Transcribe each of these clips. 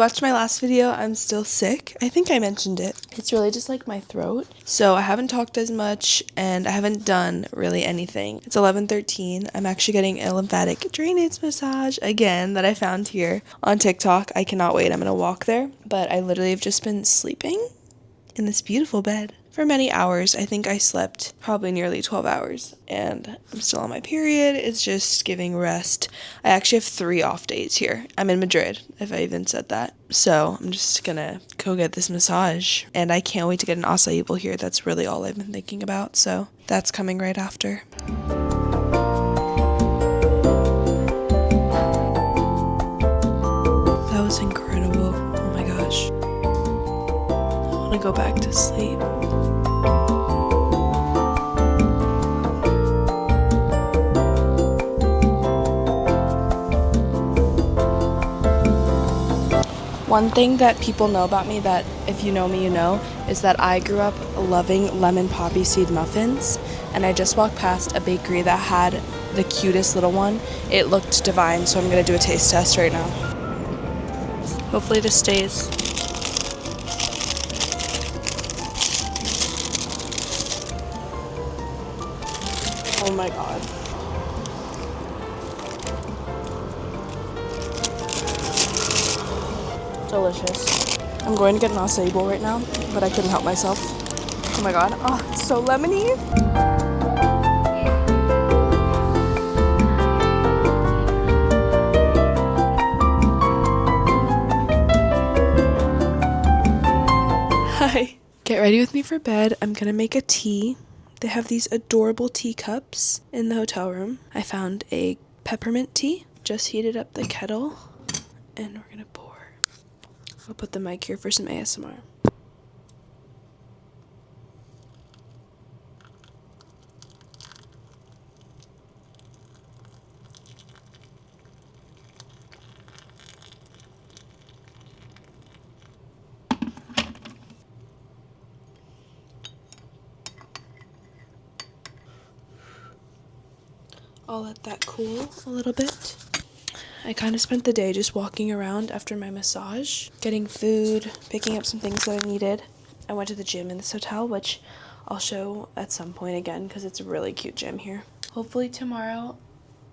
watched my last video, I'm still sick. I think I mentioned it. It's really just like my throat. So I haven't talked as much and I haven't done really anything. It's 11:13. I'm actually getting a lymphatic drainage massage again that I found here on TikTok. I cannot wait. I'm gonna walk there. But I literally have just been sleeping in this beautiful bed for many hours. I think I slept probably nearly 12 hours and I'm still on my period. It's just giving rest. I actually have 3 off days here. I'm in Madrid, if I even said that. So I'm just gonna go get this massage and I can't wait to get an acai bowl here. That's really all I've been thinking about. So that's coming right after. That was incredible. Oh my gosh. I want to go back to sleep. One thing that people know about me, that if you know me, you know, is that I grew up loving lemon poppy seed muffins, and I just walked past a bakery that had the cutest little one. It looked divine, so I'm gonna do a taste test right now. Hopefully this stays. Oh my god. Delicious. I'm going to get an acai bowl right now, but I couldn't help myself. Oh my god. Oh, it's so lemony. Hi. Get ready with me for bed. I'm gonna make a tea. They have these adorable teacups in the hotel room. I found a peppermint tea. Just heated up the kettle and we're gonna pour. I'll put the mic here for some ASMR. I'll let that cool a little bit. I kind of spent the day just walking around after my massage, getting food, picking up some things that I needed. I went to the gym in this hotel, which I'll show at some point again because it's a really cute gym here. Hopefully tomorrow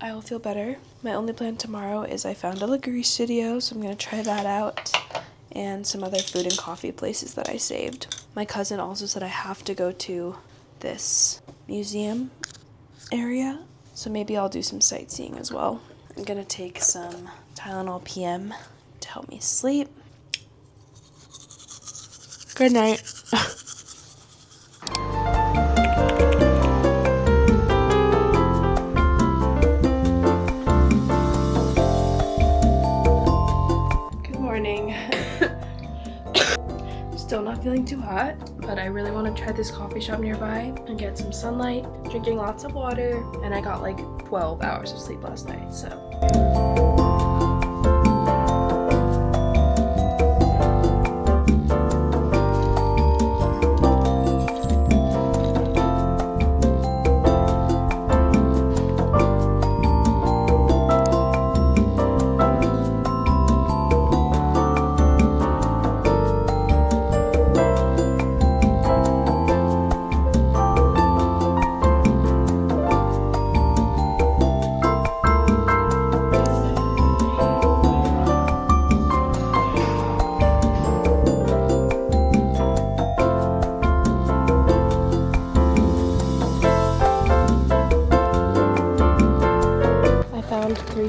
I will feel better. My only plan tomorrow is I found a lagree studio, so I'm going to try that out, and some other food and coffee places that I saved. My cousin also said I have to go to this museum area, so maybe I'll do some sightseeing as well. I'm gonna take some Tylenol PM to help me sleep. Good night. Good morning. Still not feeling too hot, but I really want to try this coffee shop nearby and get some sunlight, drinking lots of water, and I got like 12 hours of sleep last night, so.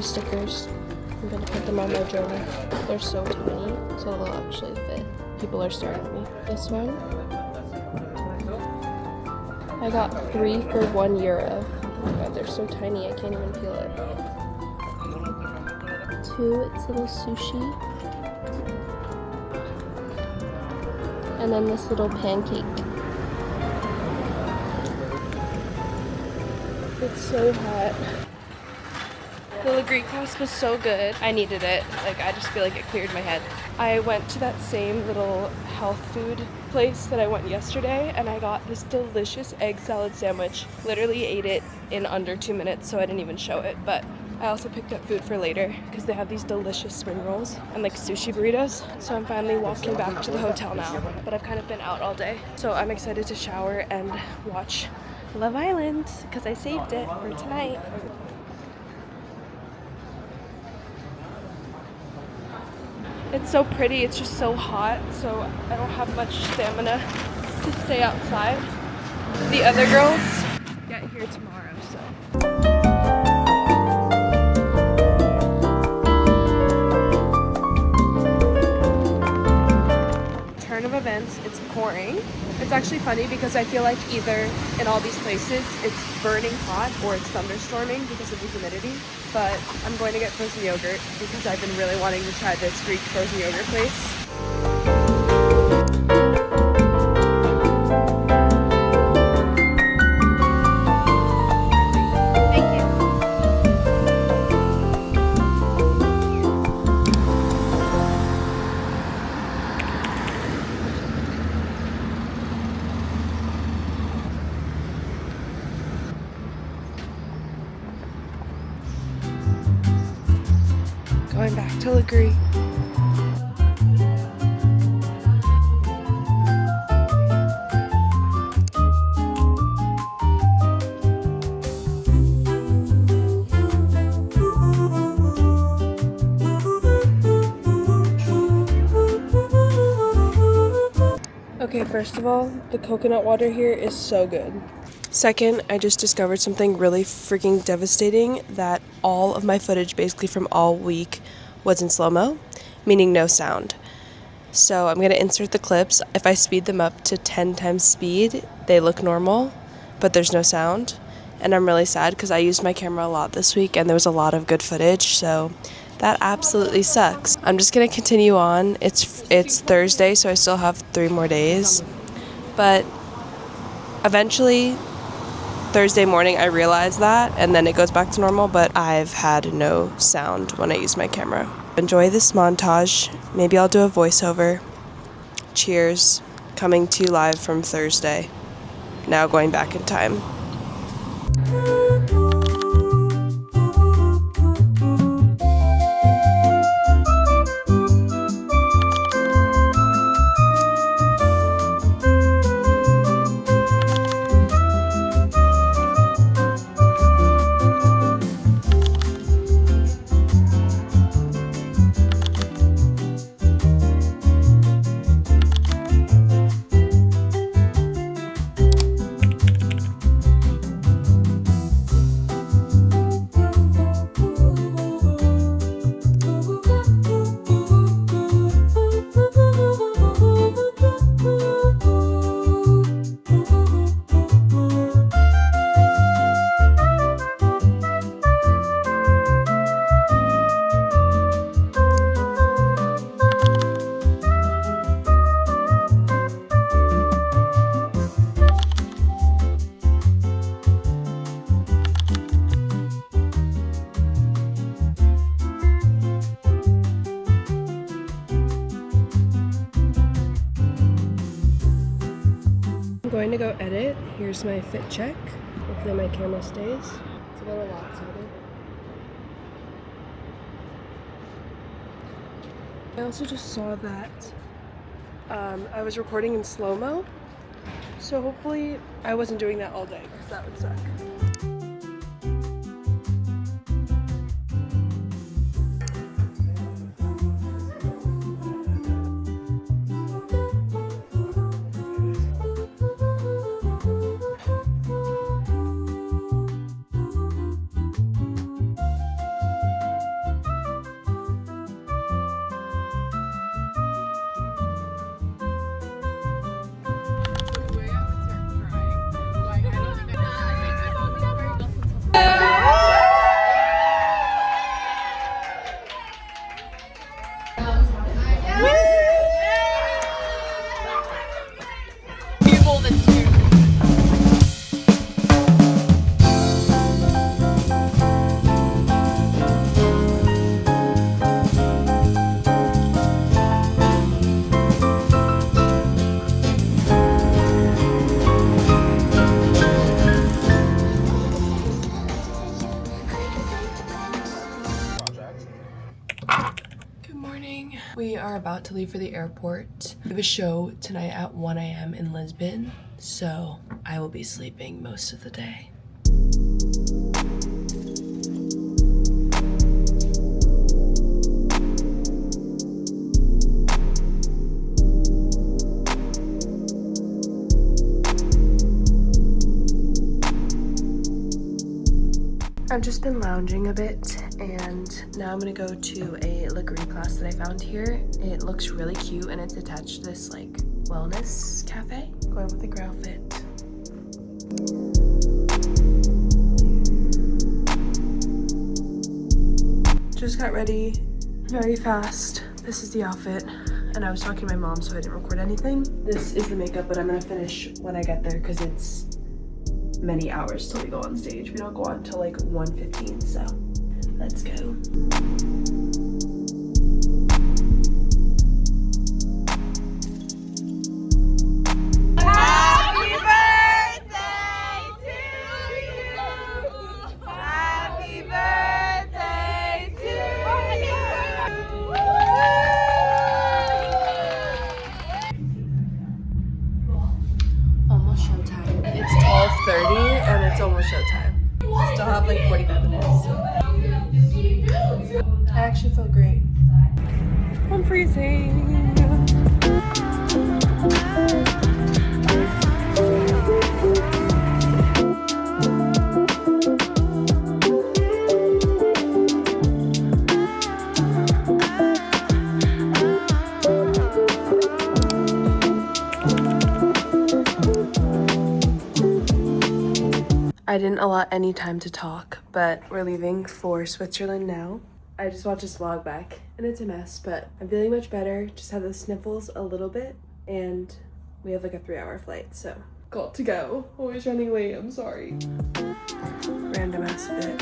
Stickers. I'm gonna put them on my journal. They're so tiny, so they'll actually fit. People are staring at me. This one, I got 3 for €1. Oh my god, they're so tiny, I can't even peel it. 2, it's little sushi. And then this little pancake. It's so hot. The lagree class was so good. I needed it. Like, I just feel like it cleared my head. I went to that same little health food place that I went yesterday, and I got this delicious egg salad sandwich. Literally ate it in under 2 minutes, so I didn't even show it, but I also picked up food for later because they have these delicious spring rolls and like sushi burritos. So I'm finally walking back to the hotel now, but I've kind of been out all day. So I'm excited to shower and watch Love Island because I saved it for tonight. It's so pretty, it's just so hot, so I don't have much stamina to stay outside. The other girls get here tomorrow, so. Turn of events, it's pouring. It's actually funny because I feel like either in all these places it's burning hot or it's thunderstorming because of the humidity. But I'm going to get frozen yogurt because I've been really wanting to try this Greek frozen yogurt place. Going back to lagree. Okay, first of all, the coconut water here is so good. Second, I just discovered something really freaking devastating, that all of my footage basically from all week was in slow-mo, meaning no sound. So I'm going to insert the clips. If I speed them up to 10 times speed, they look normal, but there's no sound. And I'm really sad because I used my camera a lot this week and there was a lot of good footage, so that absolutely sucks. I'm just going to continue on. It's Thursday, so I still have 3 more days. But eventually, Thursday morning, I realized that, and then it goes back to normal, but I've had no sound when I use my camera. Enjoy this montage. Maybe I'll do a voiceover. Cheers. Coming to you live from Thursday. Now going back in time. Going to go edit. Here's my fit check. Hopefully my camera stays. It's a little lopsided. I also just saw that I was recording in slow-mo, so hopefully I wasn't doing that all day because that would suck. morning. We are about to leave for the airport. We have a show tonight at 1 a.m. in Lisbon, so I will be sleeping most of the day. I've just been lounging a bit, and now I'm gonna go to a lagree class that I found here. It looks really cute, and it's attached to this like wellness cafe. Going with the girl outfit. Just got ready very fast. This is the outfit, and I was talking to my mom, so I didn't record anything. This is the makeup, but I'm gonna finish when I get there because it's many hours till we go on stage. We don't go on till like 1:15, so let's go. Happy birthday to you. Happy birthday to you. Almost showtime. It's 12:30 and it's almost showtime. Still have like 45 minutes. I actually feel great. I'm freezing. I didn't allot any time to talk, but we're leaving for Switzerland now. I just watched this vlog back, and it's a mess, but I'm feeling much better. Just have the sniffles a little bit, and we have like a 3-hour flight, so got to go. Always running late, I'm sorry. Random ass fit.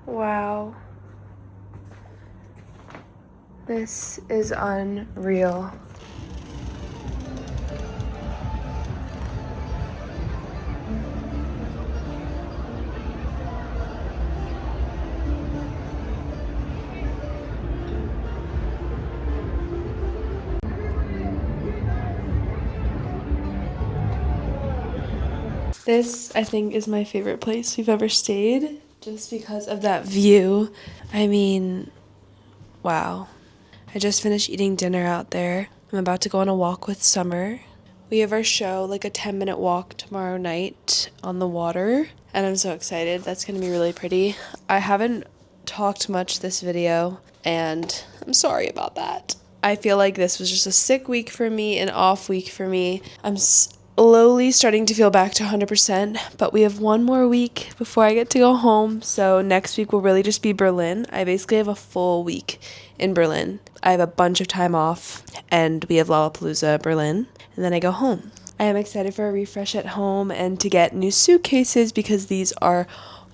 Wow. This is unreal. This, I think, is my favorite place we've ever stayed, just because of that view. I mean, wow. I just finished eating dinner out there. I'm about to go on a walk with Summer. We have our show, like a 10-minute walk tomorrow night on the water, and I'm so excited. That's gonna be really pretty. I haven't talked much this video, and I'm sorry about that. I feel like this was just a sick week for me, an off week for me. I'm slowly starting to feel back to 100%, but we have one more week before I get to go home, so next week will really just be Berlin. I basically have a full week in Berlin. I have a bunch of time off, and we have Lollapalooza Berlin, and then I go home. I am excited for a refresh at home and to get new suitcases because these are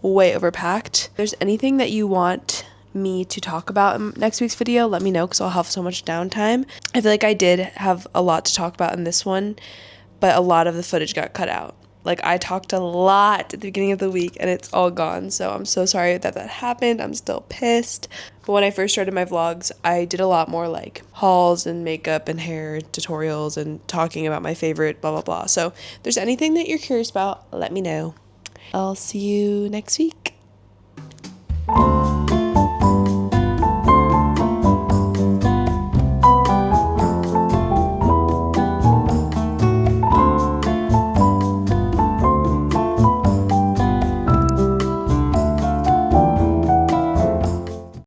way overpacked. If there's anything that you want me to talk about in next week's video, let me know because I'll have so much downtime. I feel like I did have a lot to talk about in this one, but a lot of the footage got cut out. Like, I talked a lot at the beginning of the week and it's all gone, so I'm so sorry that happened. I'm still pissed. But when I first started my vlogs, I did a lot more like hauls and makeup and hair tutorials and talking about my favorite blah blah blah. So if there's anything that you're curious about, let me know. I'll see you next week.